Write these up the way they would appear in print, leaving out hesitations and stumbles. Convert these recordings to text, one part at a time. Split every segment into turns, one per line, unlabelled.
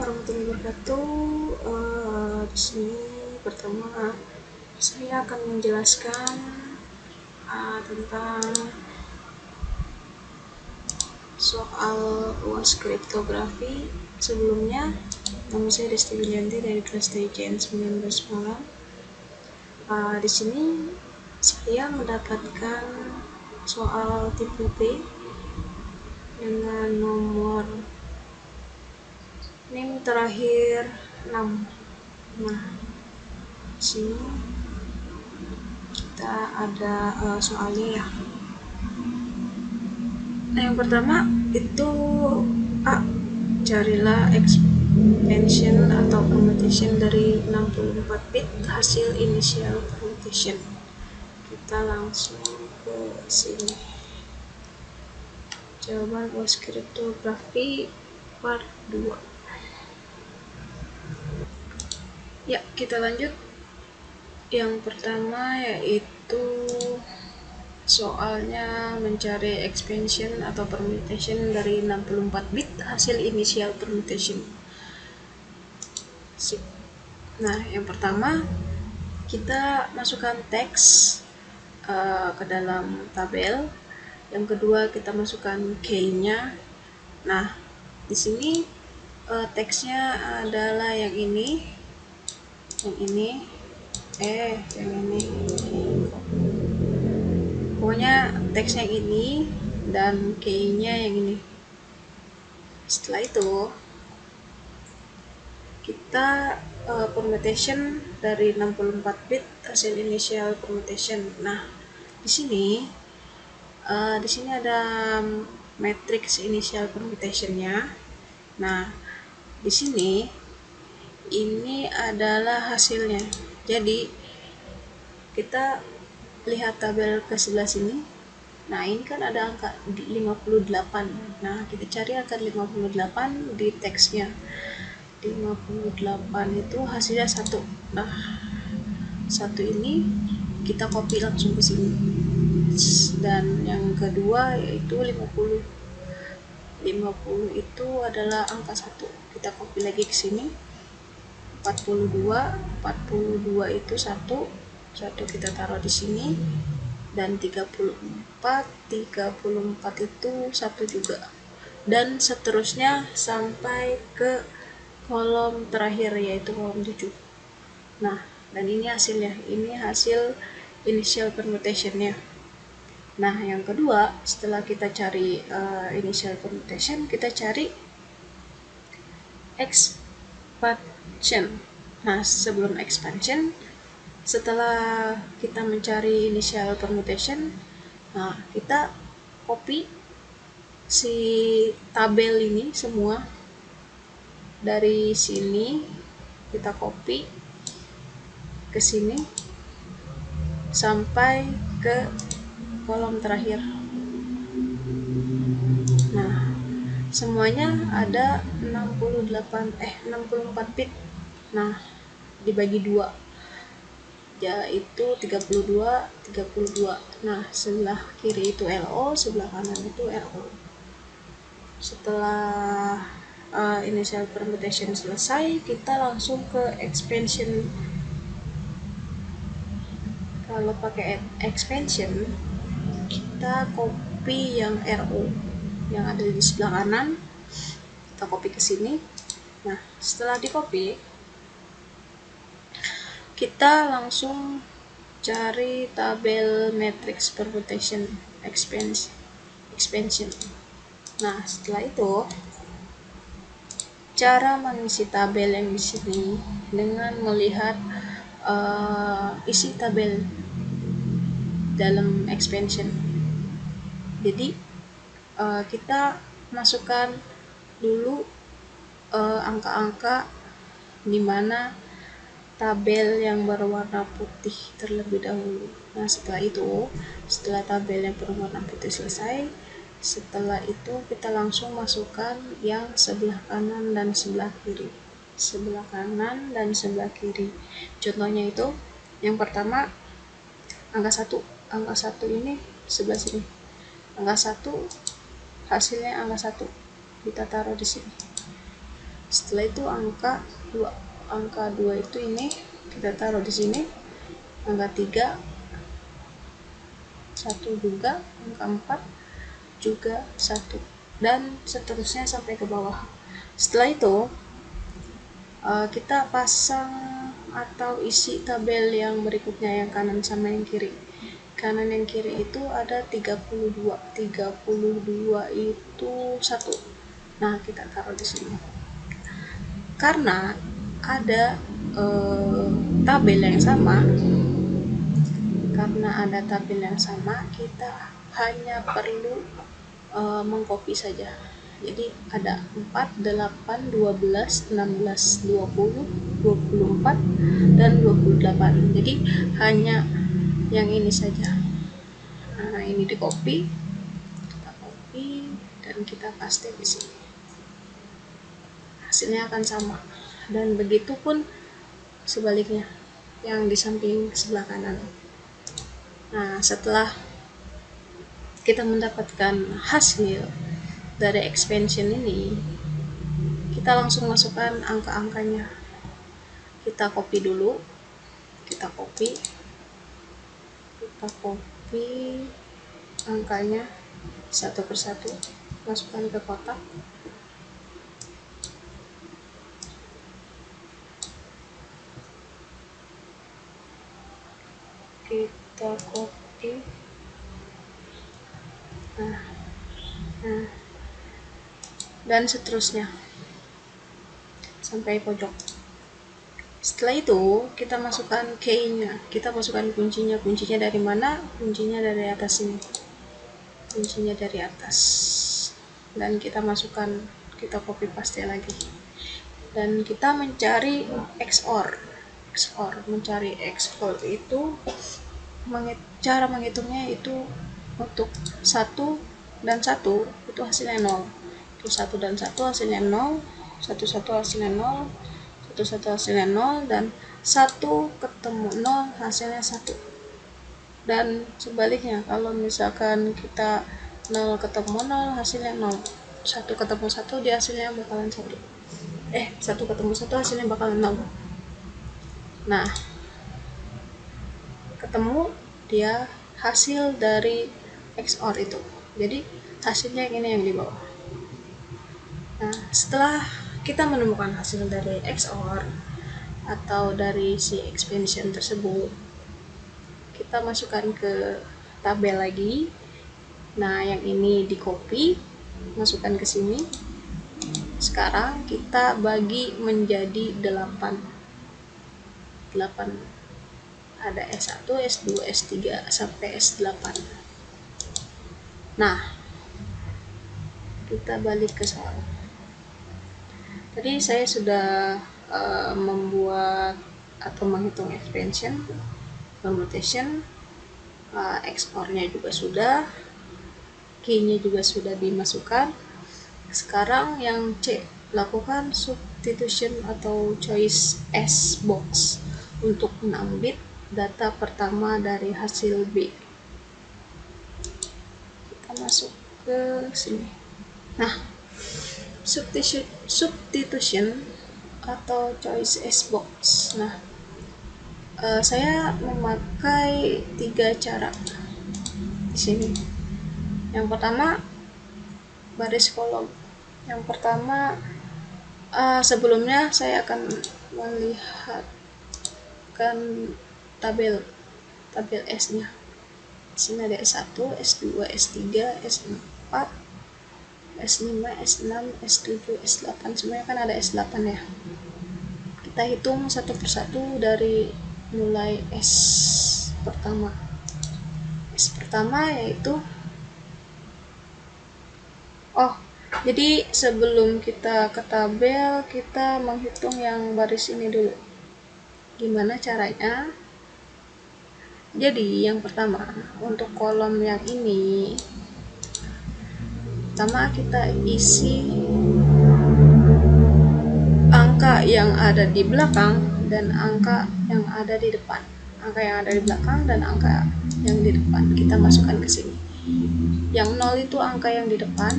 warahmatullahi wabarakatuh. Di sini pertama saya akan menjelaskan tentang soal UAS kriptografi. Sebelumnya, nama saya Desti Widianti dari kelas TJN 19 Malang. Di sini saya mendapatkan soal tipe B dengan nomor NIM terakhir 6. Nah, di sini kita ada soalnya ya. Nah, yang pertama itu carilah expansion atau permutation dari 64 bit hasil initial permutation. Kita langsung ke sini. Jawaban UAS kriptografi part 2. Ya, kita lanjut. Yang pertama yaitu soalnya mencari expansion atau permutation dari 64 bit hasil initial permutation. Nah, yang pertama kita masukkan teks ke dalam tabel. Yang kedua kita masukkan key-nya. Nah, di sini teksnya adalah yang ini. Pokoknya teksnya ini dan key-nya yang ini. Setelah itu kita permutation dari 64 bit hasil initial permutation. Nah, di sini ada matrix initial permutation-nya. Nah, di sini ini adalah hasilnya. Jadi kita lihat tabel ke sebelah sini. Nah, ini kan ada angka 58. Nah, kita cari angka 58 di teksnya. 58 itu hasilnya 1. Nah, 1 ini kita copy langsung ke sini. Dan yang kedua yaitu 50. 50 itu adalah angka 1. Kita copy lagi ke sini. 42 itu 1 kita taruh di sini, dan 34 itu 1 juga, dan seterusnya sampai ke kolom terakhir yaitu kolom 7. Nah, dan ini hasilnya, ini hasil initial permutation-nya. Nah, yang kedua, setelah kita cari initial permutation, kita cari expansion. Nah, sebelum expansion, setelah kita mencari initial permutation, nah kita copy si tabel ini semua dari sini, kita copy ke sini sampai ke kolom terakhir. Nah, semuanya ada 64 bit. Nah, dibagi 2, yaitu 32. Nah, sebelah kiri itu LO, sebelah kanan itu RO. Setelah initial permutation selesai, kita langsung ke expansion. Kalau pakai expansion, kita copy yang RO yang ada di sebelah kanan, kita copy ke sini. Nah, setelah di copy, kita langsung cari tabel matrix permutation expansion. Nah, setelah itu cara mengisi tabel yang di sini dengan melihat isi tabel dalam expansion. Jadi kita masukkan dulu angka-angka di mana tabel yang berwarna putih terlebih dahulu. Nah, setelah tabel yang berwarna putih selesai, setelah itu kita langsung masukkan yang sebelah kanan dan sebelah kiri. Contohnya itu, yang pertama angka 1. Angka 1 ini sebelah sini. Angka 1 hasilnya angka 1. Kita taruh di sini. Setelah itu angka 2 itu ini kita taruh di sini. Angka 3 1 juga, angka 4 juga 1, dan seterusnya sampai ke bawah. Setelah itu kita pasang atau isi tabel yang berikutnya, yang kanan sama yang kiri. Kanan yang kiri itu ada 32 itu 1. Nah, kita taruh di sini. Karena ada tabel yang sama, kita hanya perlu mengcopy saja. Jadi ada 4, 8, 12, 16, 20, 24, dan 28. Jadi hanya yang ini saja. Nah, ini di copy, kita copy dan kita paste di sini. Hasilnya akan sama. Dan begitu pun sebaliknya, yang di samping sebelah kanan. Nah, setelah kita mendapatkan hasil dari expansion ini, kita langsung masukkan angka-angkanya. Kita copy dulu, kita copy angkanya satu persatu, masukkan ke kotak. Kita copy. Nah, dan seterusnya sampai pojok. Setelah itu kita masukkan key-nya, kita masukkan kuncinya. Kuncinya dari mana? Kuncinya dari atas ini, kuncinya dari atas, dan kita masukkan, kita copy paste lagi, dan kita mencari XOR. Mencari XOR itu cara menghitungnya itu untuk 1 dan 1 itu hasilnya 0. Itu 1 dan 1 hasilnya 0, 1 hasilnya 0, 1 hasilnya 0, dan 1 ketemu 0 hasilnya 1. Dan sebaliknya, kalau misalkan kita 0 ketemu 0 hasilnya 0, 1 ketemu 1 dia hasilnya bakalan 1. 1 ketemu 1 hasilnya bakalan 0. Nah, ketemu dia hasil dari XOR itu. Jadi hasilnya ini yang di bawah. Nah, setelah kita menemukan hasil dari XOR atau dari si expansion tersebut, kita masukkan ke tabel lagi. Nah, yang ini di copy, masukkan ke sini. Sekarang kita bagi menjadi 8. Ada S1, S2, S3 sampai S8. Nah, kita balik ke soal. Tadi saya sudah membuat atau menghitung expansion, permutation, ekspornya juga sudah, key-nya juga sudah dimasukkan. Sekarang yang C, lakukan substitution atau choice S box untuk 6 bit data pertama dari hasil B. Kita masuk ke sini. Nah, substitution atau choice S box. Nah, saya memakai 3 cara di sini. Yang pertama, baris kolom. Yang pertama, sebelumnya saya akan melihatkan tabel S-nya. Di sini ada S1, S2, S3, S4, S5, S6, S7, S8, semuanya kan ada S8 ya. Kita hitung satu persatu dari mulai S pertama. S pertama yaitu jadi sebelum kita ke tabel, kita menghitung yang baris ini dulu. Gimana caranya? Jadi yang pertama, untuk kolom yang ini, pertama kita isi angka yang ada di belakang dan angka yang ada di depan. Angka yang ada di belakang dan angka yang di depan kita masukkan ke sini. Yang 0 itu angka yang di depan,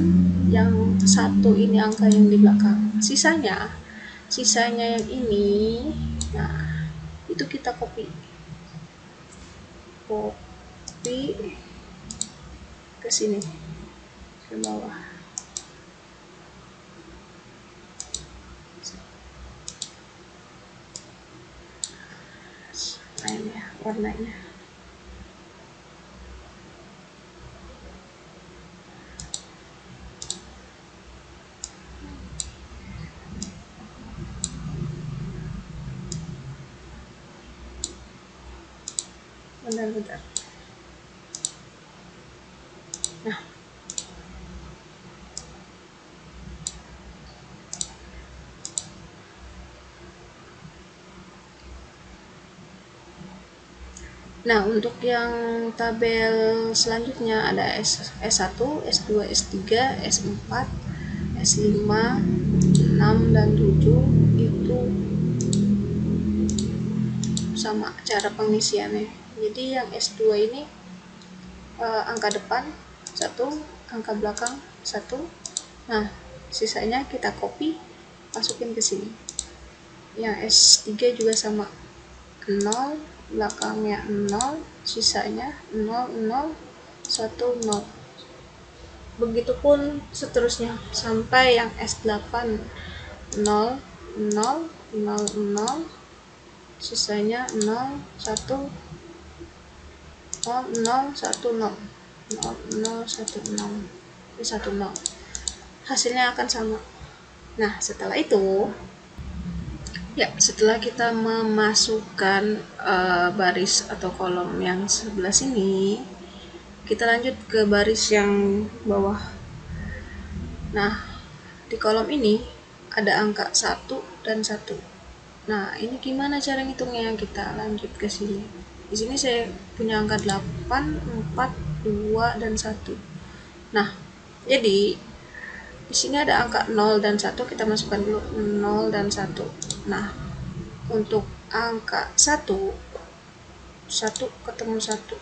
yang 1 ini angka yang di belakang. Sisanya sisanya yang ini, nah itu kita copy ke sini, ke bawah. Nah ini ya warnanya. Bentar. Nah, untuk yang tabel selanjutnya ada S1, S2, S3, S4, S5, 6, dan 7 itu sama cara pengisiannya. Jadi yang S2 ini angka depan 1, angka belakang 1. Nah, sisanya kita copy, masukin ke sini. Yang S3 juga sama, 0, belakangnya 0, sisanya 0, 0, 1, 0. Begitupun seterusnya sampai yang S8, 0, 0, 0, 0, sisanya 0, 1, 0, 0, 1, 0, 0, 0, 1, 0, 1, 0. Hasilnya akan sama. Nah, setelah itu ya, setelah kita memasukkan baris atau kolom yang sebelah sini, kita lanjut ke baris yang bawah. Nah, di kolom ini ada angka 1 dan 1. Nah, ini gimana cara ngitungnya? Kita lanjut ke sini. Di sini saya punya angka 8, 4, 2, dan 1. Nah, jadi di sini ada angka 0 dan 1, kita masukkan dulu 0 dan 1. Nah, untuk angka 1 ketemu 1,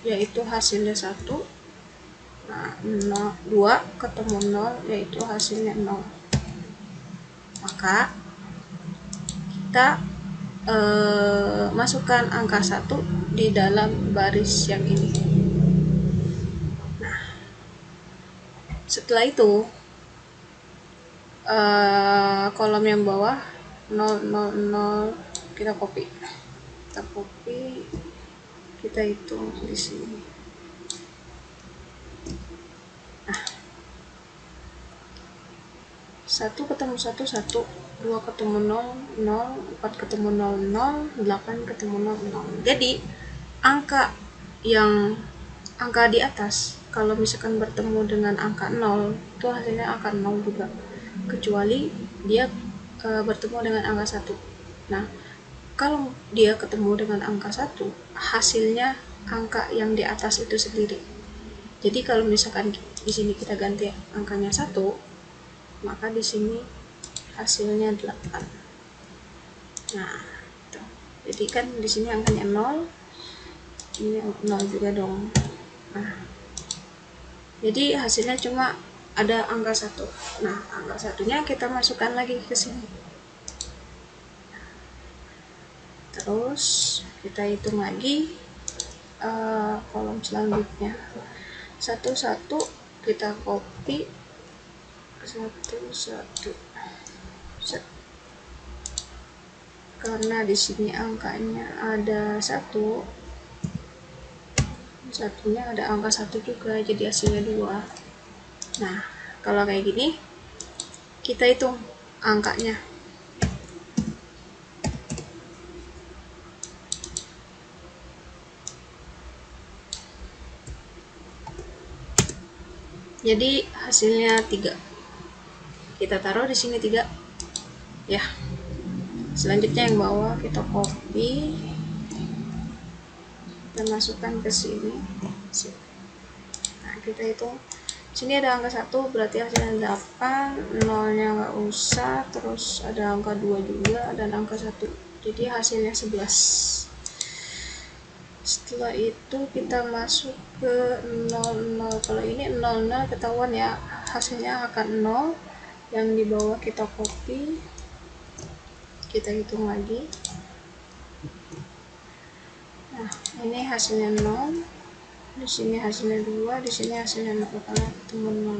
yaitu hasilnya 1. Nah, 2 ketemu 0, yaitu hasilnya 0. Maka kita masukkan angka 1 di dalam baris yang ini. Nah, setelah itu kolom yang bawah 0, 0, 0 kita copy, kita hitung di sini. Nah, 1 ketemu 1, 1, 2 ketemu 0, 0, 4 ketemu 0, 0, 8 ketemu 0, 0. Jadi angka di atas kalau misalkan bertemu dengan angka 0, itu hasilnya akan 0 juga, kecuali dia bertemu dengan angka 1. Nah, kalau dia ketemu dengan angka 1, hasilnya angka yang di atas itu sendiri. Jadi kalau misalkan di sini kita ganti angkanya 1, maka di sini hasilnya 8. Nah, gitu. Jadi kan di sini angkanya 0, ini 0 juga dong. Nah, jadi hasilnya cuma ada angka 1. Nah, angka 1-nya kita masukkan lagi ke sini. Terus kita hitung lagi kolom selanjutnya. 1, 1 kita copy, 1, 1. Karena di sini angkanya ada 1, satunya ada angka 1 juga, jadi hasilnya 2. Nah, kalau kayak gini kita hitung angkanya. Jadi hasilnya 3. Kita taruh di sini 3. Ya. Selanjutnya yang bawah kita copy, kita masukkan ke sini. Nah, kita hitung. Sini ada angka 1, berarti hasilnya 8, 0-nya nggak usah, terus ada angka 2 juga, dan angka 1. Jadi hasilnya 11. Setelah itu kita masuk ke 0, 0. Kalau ini 0, 0 ketahuan ya, hasilnya akan 0. Yang di bawah kita copy, kita hitung lagi. Nah, ini hasilnya 0, di sini hasilnya 2, di sini hasilnya 0 karena ketemu 0.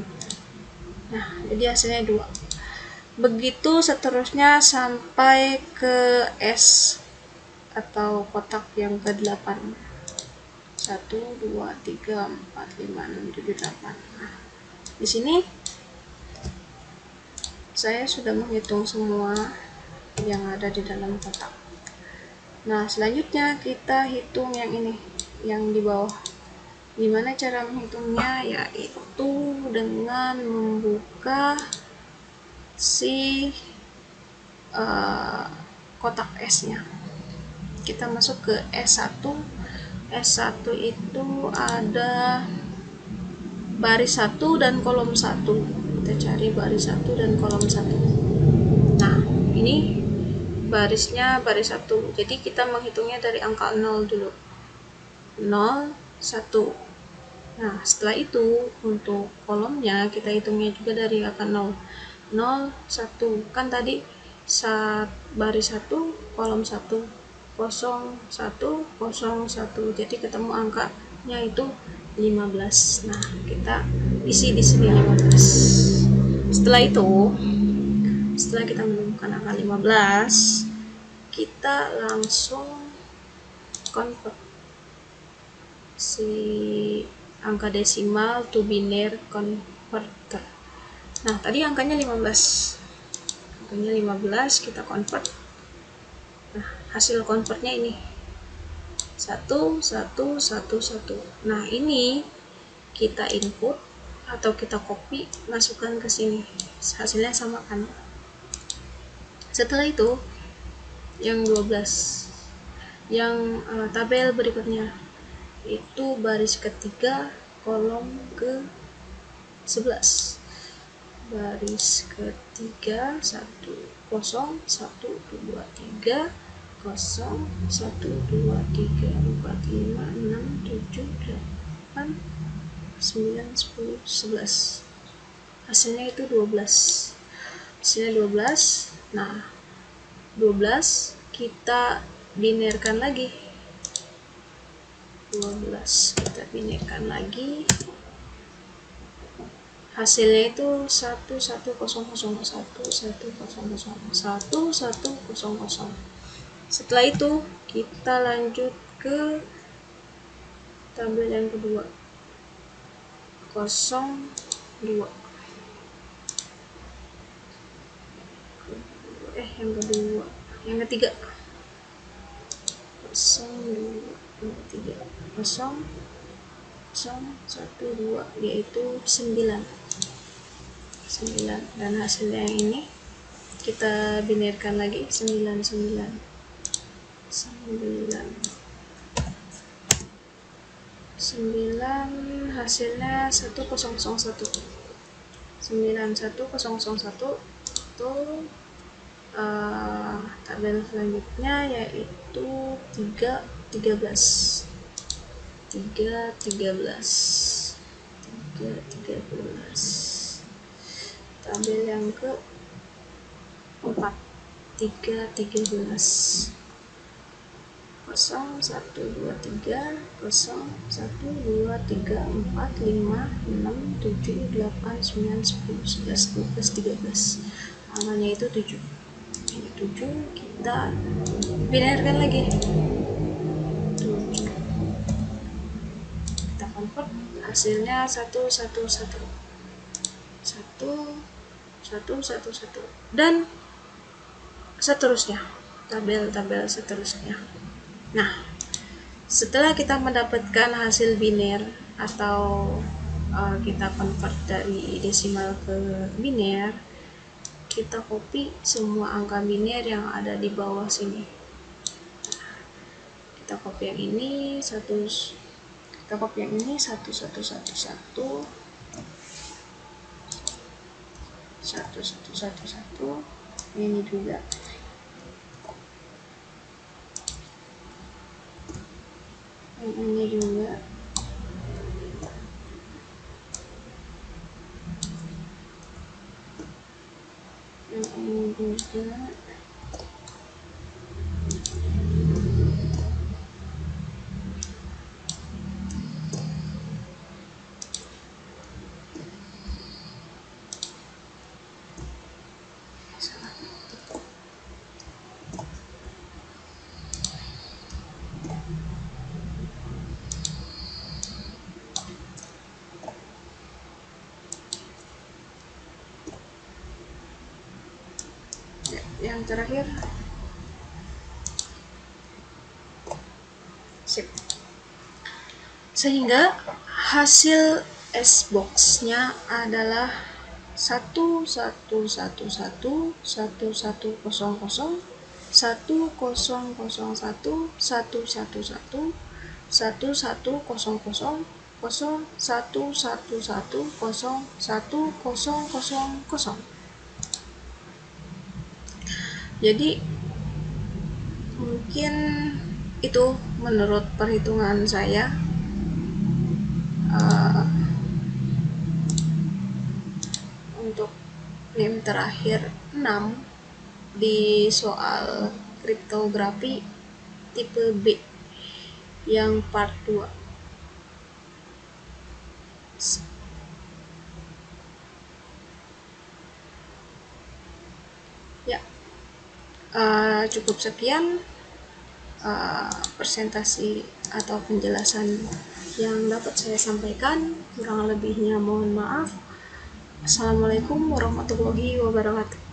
Nah, jadi hasilnya 2. Begitu seterusnya sampai ke S atau kotak yang ke-8. 1, 2, 3, 4, 5, 6, 7, 8. Nah, di sini saya sudah menghitung semua yang ada di dalam kotak. Nah, selanjutnya kita hitung yang ini, yang di bawah. Gimana cara menghitungnya? Yaitu dengan membuka si kotak S-nya. Kita masuk ke S1. S1 itu ada baris 1 dan kolom 1. Kita cari baris 1 dan kolom 1. Nah, ini barisnya baris 1. Jadi kita menghitungnya dari angka 0 dulu. 0, 1. Nah, setelah itu untuk kolomnya kita hitungnya juga dari angka 0. 0, 1. Kan tadi baris 1, kolom 1. 0, 1, 0, 1. Jadi ketemu angkanya itu 15. Nah, kita isi di sini 15. Setelah kita menemukan angka 15, kita langsung convert si angka desimal to binary converter. Nah, tadi angkanya 15. Angkanya 15 kita convert. Nah, hasil convertnya ini 1, 1, 1, 1. Nah, ini kita input atau kita copy, masukkan ke sini. Hasilnya sama kan? Setelah itu yang 12, yang tabel berikutnya itu baris ketiga, kolom ke 11. Baris ketiga 1, 0, 1, 2, 3, 0, 1, 2, 3, 4, 5, 6, 7, 8, 9, 10, 11. Hasilnya itu 12. Hasilnya 12. Nah, 12 kita binarkan lagi. 12 kita binarkan lagi. Hasilnya itu 1, 1, 0, 0, 1, 1, 0, 1, 1, 0, 0. Setelah itu kita lanjut ke tabel yang kedua. 0, 2. Yang kedua, yang ketiga. 0, 2, 3, 0, 0, 1, 2, yaitu 9. Dan hasilnya yang ini kita binarkan lagi 9, 9. 9 hasilnya 1, 0, 0, 1. 9, 1, 0, 0, 1 itu tabel selanjutnya yaitu 3, 13. 3, 13. 3, 13. Tabel yang ke-4. 3, 13. 0, 1, 2, 3, 0, 1, 2, 3, 4, 5, 6, 7, 8, 9, 10, 11, 12, 13. Angkanya itu 7. Ini 7 kita binarkan lagi. 7. Kita convert, hasilnya 1, 1, 1. 1, 1, 1, 1. Dan seterusnya, tabel-tabel seterusnya. Nah, setelah kita mendapatkan hasil biner atau kita convert dari desimal ke biner, kita copy semua angka biner yang ada di bawah sini. Kita copy yang ini 1, kita copy yang ini 1, 1, 1, 1, 1, 1, 1, 1, ini juga. Ini juga. Ini juga. yang terakhir. Sip. Sehingga hasil S-box-nya adalah 1111 1100 1001 111 1100 0111 Jadi mungkin itu menurut perhitungan saya. Untuk NIM terakhir 6 di soal kriptografi tipe B yang part 2. Ya, cukup sekian presentasi atau penjelasan yang dapat saya sampaikan. Kurang lebihnya mohon maaf. Assalamualaikum warahmatullahi wabarakatuh.